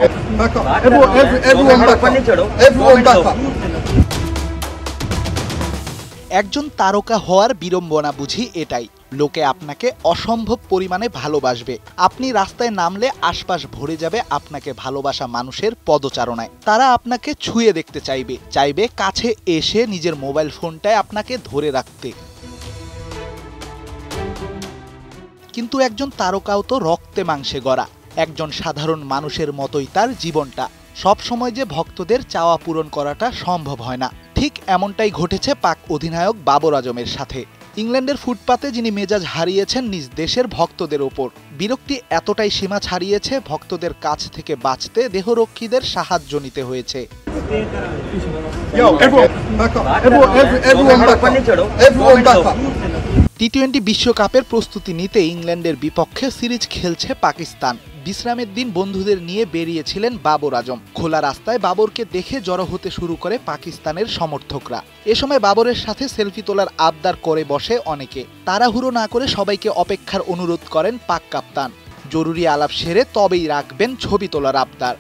Back up. Everyone back up. Everyone back up. একজন তারকা হওয়ার বিড়ম্বনা বুঝি এটাই, লোকে আপনাকে অসম্ভব পরিমাণে ভালোবাসবে। আপনি রাস্তায় নামলে আশপাশ ভরে যাবে আপনাকে ভালোবাসা মানুষের পদচারণায়। তারা আপনাকে ছুঁয়ে দেখতে চাইবে কাছে এসে নিজের মোবাইল ফোনটায় আপনাকে ধরে রাখতে। কিন্তু একজন তারকাও তো রক্তে মাংসে গড়া। একজন সাধারণ মানুষের মতোই তার জীবনটা। সব সময় যে ভক্তদের চাওয়া পূরণ করাটা সম্ভব হয় না। ঠিক এমনটাই ঘটেছে পাক অধিনায়ক বাবর আজমের সাথে। ইংল্যান্ডের ফুটপাতে যিনি মেজাজ হারিয়েছেন নিজ দেশের ভক্তদের ওপর। বিরক্তি এতটাই সীমা ছাড়িয়েছে, ভক্তদের কাছ থেকে বাঁচতে দেহরক্ষীদের সাহায্য নিতে হয়েছে। টি-20 বিশ্বকাপের প্রস্তুতি নিতে ইংল্যান্ডের বিপক্ষে সিরিজ খেলছে পাকিস্তান। বিশ্রামের দিন বন্ধুদের নিয়ে বেরিয়েছিলেন বাবর আজম। খোলা রাস্তায় বাবরকে দেখে জড়ো হতে শুরু করে পাকিস্তানের সমর্থকরা। এ সময় বাবরের সাথে সেলফি তোলার আবদার করে বসে অনেকে। তাড়াহুড়ো না করে সবাইকে অপেক্ষার অনুরোধ করেন পাক কাপ্তান। জরুরি আলাপ সেরে তবেই রাখবেন ছবি তোলার আবদার।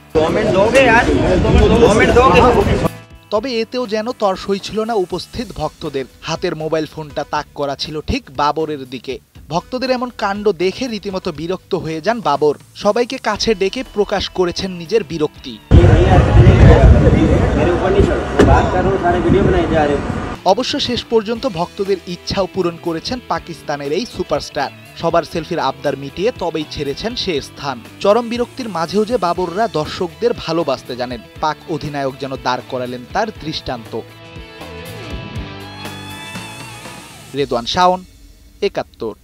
তবে এতেও যেন তর সইছিল না উপস্থিত ভক্তদের। হাতের মোবাইল ফোনটা তাক করা ছিল ঠিক বাবরের দিকে। ভক্তদের এমন কাণ্ড দেখে রীতিমতো বিরক্ত হয়ে যান বাবর। সবাইকে কাছে ডেকে প্রকাশ করেছেন নিজের বিরক্তি। অবশ্য শেষ পর্যন্ত ভক্তদের ইচ্ছাও পূরণ করেছেন পাকিস্তানের এই সুপারস্টার। সবার সেলফির আবদার মিটিয়ে তবেই ছেড়েছেন সে স্থান। চরম বিরক্তির মাঝেও যে বাবররা দর্শকদের ভালোবাসতে জানেন, পাক অধিনায়ক যেন দাঁড় করালেন তার দৃষ্টান্ত। রেদওয়ান শাওন, ৭১।